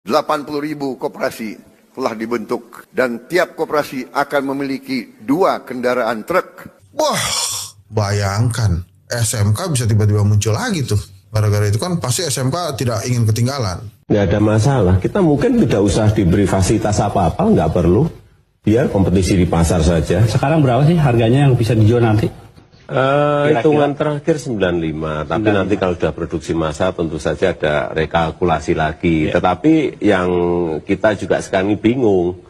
80.000 koperasi telah dibentuk dan tiap koperasi akan memiliki 2 kendaraan truk. Wah, bayangkan SMK bisa tiba-tiba muncul lagi tuh. Gara-gara itu kan pasti SMK tidak ingin ketinggalan. Nggak ada masalah. Kita mungkin tidak usah diberi fasilitas apa-apa, nggak perlu. Biar kompetisi di pasar saja. Sekarang berapa sih harganya yang bisa dijual nanti? Hitungan terakhir 95, tapi nanti kalau sudah produksi massa tentu saja ada rekalkulasi lagi. Tetapi yang kita juga sekarang ini bingung,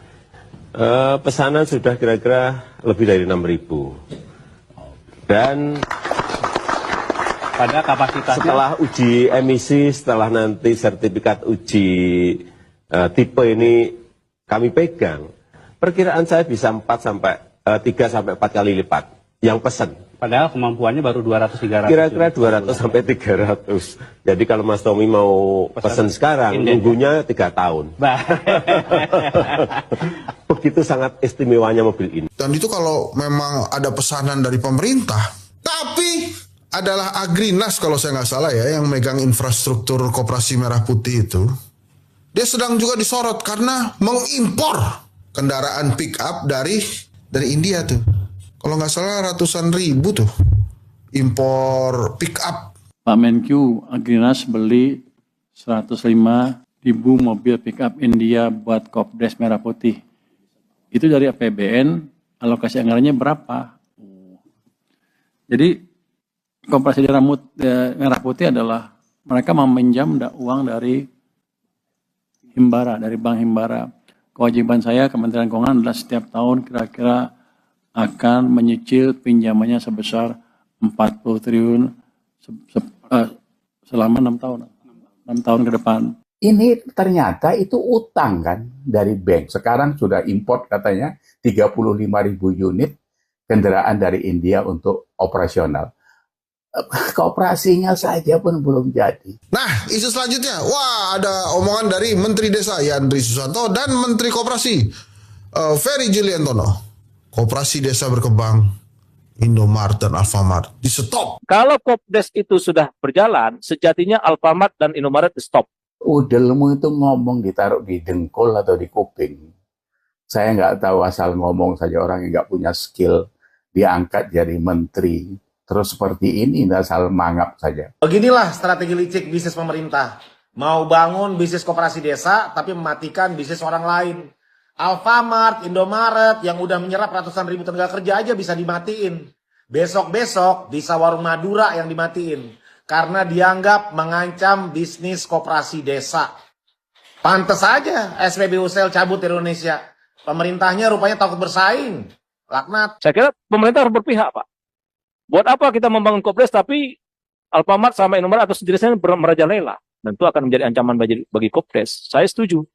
pesanan sudah kira-kira lebih dari 6.000. Dan Pada kapasitasnya setelah uji emisi, setelah nanti sertifikat uji tipe ini kami pegang, perkiraan saya bisa 3 sampai 4 kali lipat yang pesan. padahal kemampuannya baru 200-300. Kira-kira 200 sampai 300. Jadi kalau Mas Tommy mau pesan sekarang, nunggunya 3 tahun. Begitu sangat istimewanya mobil ini. Dan itu kalau memang ada pesanan dari pemerintah. Tapi adalah Agrinas kalau saya nggak salah ya, yang megang infrastruktur Koperasi Merah Putih itu. Dia sedang juga disorot karena mengimpor kendaraan pick up dari India tuh. Kalau nggak salah ratusan ribu tuh impor pick up. Pak Menkyu, Agrinas beli 105.000 mobil pick up India buat Kopdes Merah Putih. Itu dari APBN, alokasi anggarannya berapa? Jadi Koperasi Merah Putih adalah mereka meminjam uang dari Himbara, dari Bank Himbara. Kewajiban saya Kementerian Keuangan adalah setiap tahun kira-kira akan menyicil pinjamannya sebesar 40 triliun selama 6 tahun. 6 tahun ke depan. Ini ternyata itu utang kan dari bank. Sekarang sudah import katanya 35.000 unit kendaraan dari India untuk operasional. Kooperasinya saja pun belum jadi. Nah, isu selanjutnya, wah ada omongan dari Menteri Desa Yandri Susanto dan Menteri Koperasi Ferry Juliantono. Koperasi desa berkembang, Indomart dan Alfamart di stop. Kalau Kopdes itu sudah berjalan, sejatinya Alfamart dan Indomaret di stop. Udelmu itu ngomong ditaruh di dengkul atau di kuping. Saya nggak tahu, asal ngomong saja, orang yang nggak punya skill diangkat jadi menteri. Terus seperti ini, asal mangap saja. Beginilah strategi licik bisnis pemerintah. Mau bangun bisnis koperasi desa, tapi mematikan bisnis orang lain. Alfamart, Indomaret yang udah menyerap ratusan ribu tenaga kerja aja bisa dimatiin. Besok-besok bisa Warung Madura yang dimatiin. Karena dianggap mengancam bisnis koperasi desa. Pantes aja SPBU Sel cabut di Indonesia. Pemerintahnya rupanya takut bersaing. Laknat. Saya kira pemerintah harus berpihak, Pak. Buat apa kita membangun Kopdes tapi Alfamart sama Indomaret atau sejenisnya merajalela? Dan itu akan menjadi ancaman bagi Kopdes. Saya setuju.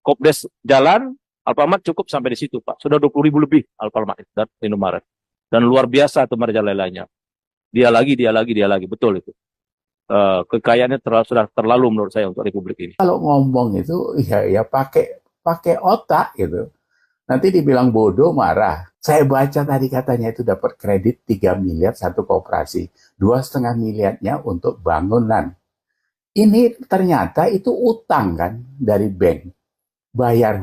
Kopdes jalan, Alfamart cukup sampai di situ, Pak. Sudah 20.000 lebih Alfamart dan Indomaret. Dan luar biasa itu merajalelanya. Dia lagi. Betul itu. Kekayaannya sudah terlalu menurut saya untuk Republik ini. Kalau ngomong itu ya pakai otak gitu. Nanti dibilang bodoh, marah. Saya baca tadi katanya itu dapat kredit 3 miliar satu koperasi. 2,5 miliarnya untuk bangunan. Ini ternyata itu utang kan dari bank. Bayar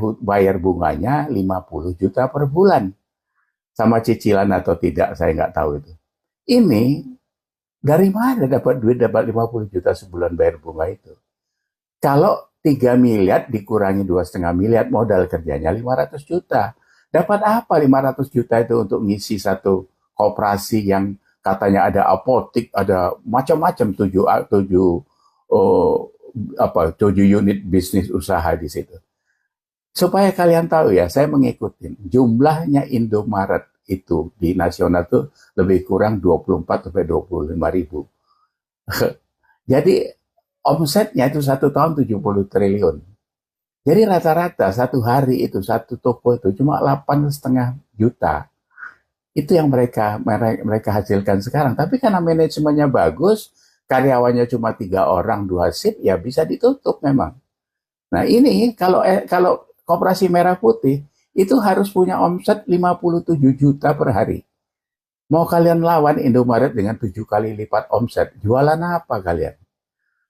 bunganya 50 juta per bulan. Sama cicilan atau tidak, saya nggak tahu itu. Ini dari mana dapat 50 juta sebulan bayar bunga itu? Kalau 3 miliar dikurangi 2,5 miliar, modal kerjanya 500 juta. Dapat apa 500 juta itu untuk ngisi satu koperasi yang katanya ada apotik, ada macam-macam 7 unit bisnis usaha di situ. Supaya kalian tahu ya, saya mengikuti jumlahnya Indomaret itu di nasional itu lebih kurang 24 sampai 25 ribu. Jadi omsetnya itu 1 tahun 70 triliun. Jadi rata-rata satu hari itu satu toko itu cuma 8,5 juta. Itu yang mereka hasilkan sekarang. Tapi karena manajemennya bagus, karyawannya cuma 3 orang 2 shift, ya bisa ditutup memang. Nah ini kalau Koperasi Merah Putih itu harus punya omset 57 juta per hari. Mau kalian lawan Indomaret dengan 7 kali lipat omset, jualan apa kalian?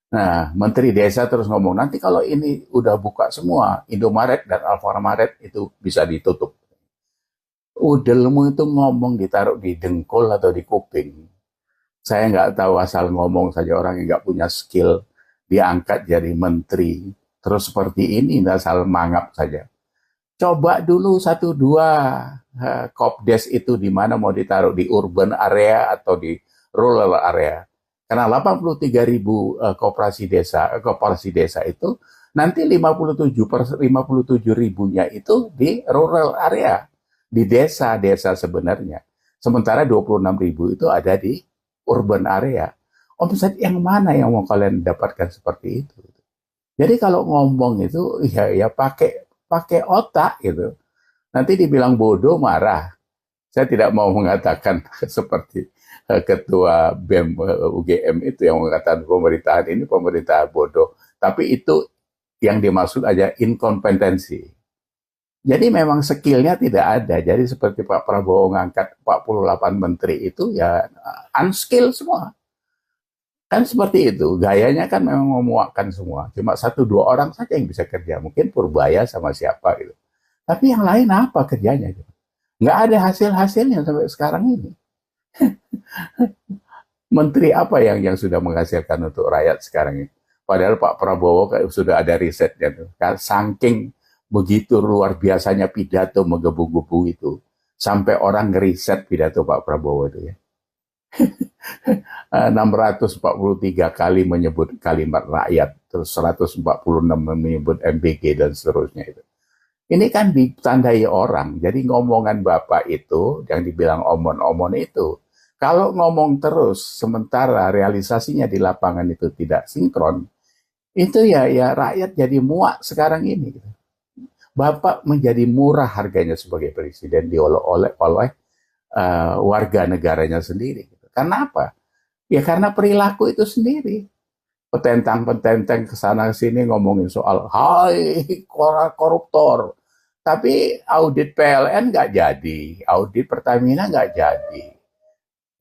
Nah, Menteri Desa terus ngomong, nanti kalau ini udah buka semua, Indomaret dan Alfamaret itu bisa ditutup. Udelmu itu ngomong ditaruh di dengkul atau di kuping. Saya nggak tahu, asal ngomong saja, orang yang nggak punya skill diangkat jadi menteri. Terus seperti ini, asal mangap saja. Coba dulu 1-2 Kopdes itu di mana mau ditaruh, di urban area atau di rural area. Karena 83.000 koperasi desa itu nanti 57 ribunya itu di rural area, di desa-desa sebenarnya. Sementara 26.000 itu ada di urban area. Omset yang mana yang mau kalian dapatkan seperti itu? Jadi kalau ngomong itu ya pakai otak gitu. Nanti dibilang bodoh, marah. Saya tidak mau mengatakan seperti Ketua BEM UGM itu yang mengatakan pemerintahan ini pemerintah bodoh. Tapi itu yang dimaksud aja inkompetensi. Jadi memang skillnya tidak ada. Jadi seperti Pak Prabowo ngangkat 48 menteri itu ya unskill semua. Kan seperti itu. Gayanya kan memang memuakkan semua. Cuma 1-2 orang saja yang bisa kerja. Mungkin Purbaya sama siapa gitu. Tapi yang lain apa kerjanya? Nggak ada hasil-hasilnya sampai sekarang ini. Menteri apa yang sudah menghasilkan untuk rakyat sekarang ini? Padahal Pak Prabowo sudah ada risetnya tuh. Saking begitu luar biasanya pidato menggebu-gebu itu, sampai orang ngeriset pidato Pak Prabowo itu ya. 643 kali menyebut kalimat rakyat, terus 146 menyebut MBG dan seterusnya itu. Ini kan ditandai orang. Jadi ngomongan Bapak itu yang dibilang omon-omon itu, kalau ngomong terus sementara realisasinya di lapangan itu tidak sinkron, itu ya rakyat jadi muak sekarang ini. Bapak menjadi murah harganya sebagai presiden diolok-olek oleh warga negaranya sendiri. Karena apa? Ya karena perilaku itu sendiri. Petentang-petenteng kesana sini ngomongin soal hai koruptor. Tapi audit PLN nggak jadi, audit Pertamina nggak jadi.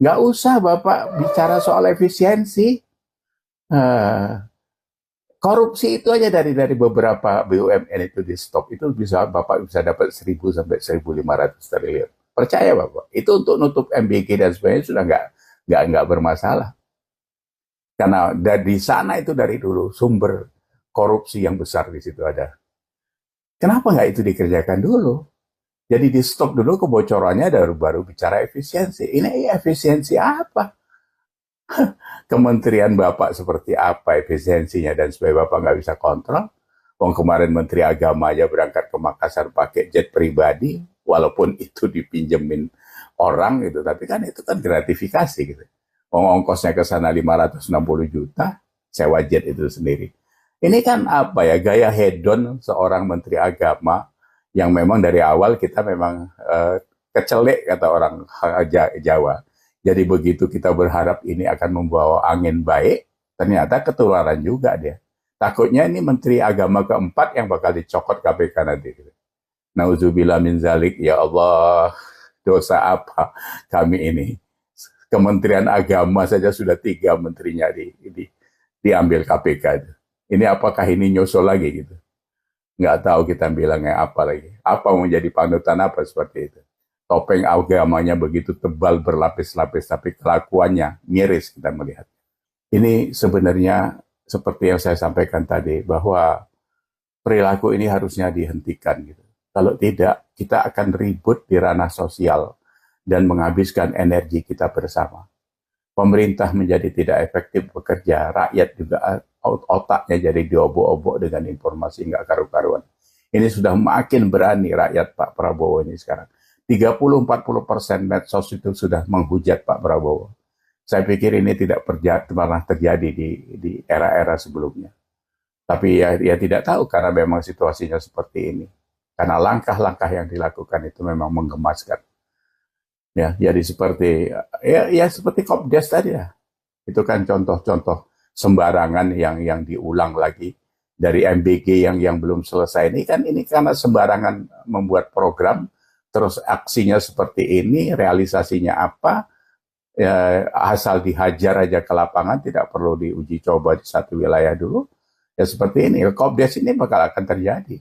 Nggak usah Bapak bicara soal efisiensi. Korupsi itu aja dari beberapa BUMN itu di stop, itu Bapak bisa dapat 1.000 sampai 1.500 triliun. Percaya Bapak, itu untuk nutup MBG dan sebagainya sudah nggak bermasalah. Karena dari sana itu dari dulu sumber korupsi yang besar di situ ada. Kenapa nggak itu dikerjakan dulu? Jadi di stop dulu kebocorannya, baru bicara efisiensi. Ini efisiensi apa? Kementerian Bapak seperti apa efisiensinya dan supaya Bapak nggak bisa kontrol. Kemarin Menteri Agama aja berangkat ke Makassar pakai jet pribadi, walaupun itu dipinjemin orang gitu, tapi kan itu kan gratifikasi gitu. Ongkosnya ke sana 560 juta, sewa jet itu sendiri. Ini kan apa ya, gaya hedon seorang Menteri Agama yang memang dari awal kita memang kecelek kata orang Jawa. Jadi begitu kita berharap ini akan membawa angin baik, ternyata ketularan juga dia. Takutnya ini Menteri Agama keempat yang bakal dicokot KPK nanti. Nauzubillah min zalik, ya Allah, dosa apa kami ini. Kementerian Agama saja sudah 3 menterinya diambil KPK. Ini apakah ini nyusul lagi gitu? Nggak tahu kita bilangnya apa lagi. Apa mau jadi panutan apa seperti itu. Topeng agamanya begitu tebal berlapis-lapis, tapi kelakuannya miris kita melihat. Ini sebenarnya seperti yang saya sampaikan tadi, bahwa perilaku ini harusnya dihentikan gitu. Kalau tidak, kita akan ribut di ranah sosial dan menghabiskan energi kita bersama. Pemerintah menjadi tidak efektif bekerja, rakyat juga otaknya jadi diobok-obok dengan informasi nggak karu-karuan. Ini sudah makin berani rakyat Pak Prabowo ini sekarang. 30-40% medsos itu sudah menghujat Pak Prabowo. Saya pikir ini tidak pernah terjadi di era-era sebelumnya. Tapi ya tidak tahu karena memang situasinya seperti ini. Karena langkah-langkah yang dilakukan itu memang menggemaskan. Ya, jadi seperti seperti Kopdes tadi ya. Itu kan contoh-contoh sembarangan yang diulang lagi dari MBG yang belum selesai ini karena sembarangan membuat program, terus aksinya seperti ini, realisasinya apa, asal dihajar aja ke lapangan, tidak perlu diuji coba di satu wilayah dulu. Ya seperti ini, Kopdes ini bakal akan terjadi.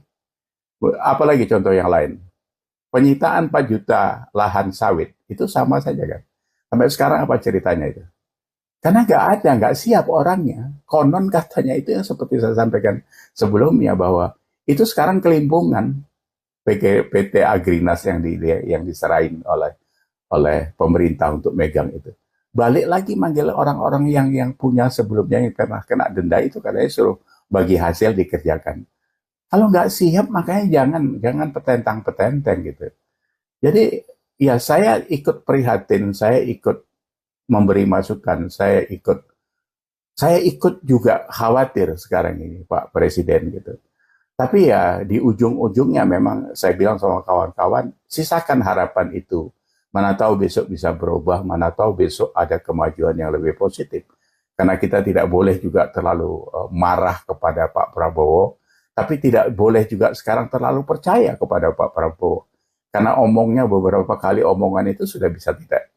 Apalagi contoh yang lain. Penyitaan 4 juta lahan sawit, itu sama saja kan. Sampai sekarang apa ceritanya itu? Karena nggak siap orangnya. Konon katanya itu yang seperti saya sampaikan sebelumnya, bahwa itu sekarang kelimpungan PT Agrinas yang diserahin oleh pemerintah untuk megang itu. Balik lagi manggil orang-orang yang punya sebelumnya yang pernah kena denda itu, katanya suruh bagi hasil dikerjakan. Kalau nggak siap makanya jangan petentang-petenteng gitu. Jadi ya saya ikut prihatin, saya ikut memberi masukan, saya ikut juga khawatir sekarang ini Pak Presiden gitu. Tapi ya di ujung-ujungnya memang saya bilang sama kawan-kawan, sisakan harapan itu. Mana tahu besok bisa berubah, mana tahu besok ada kemajuan yang lebih positif. Karena kita tidak boleh juga terlalu marah kepada Pak Prabowo, tapi tidak boleh juga sekarang terlalu percaya kepada Pak Prabowo. Karena omongnya beberapa kali omongan itu sudah bisa tidak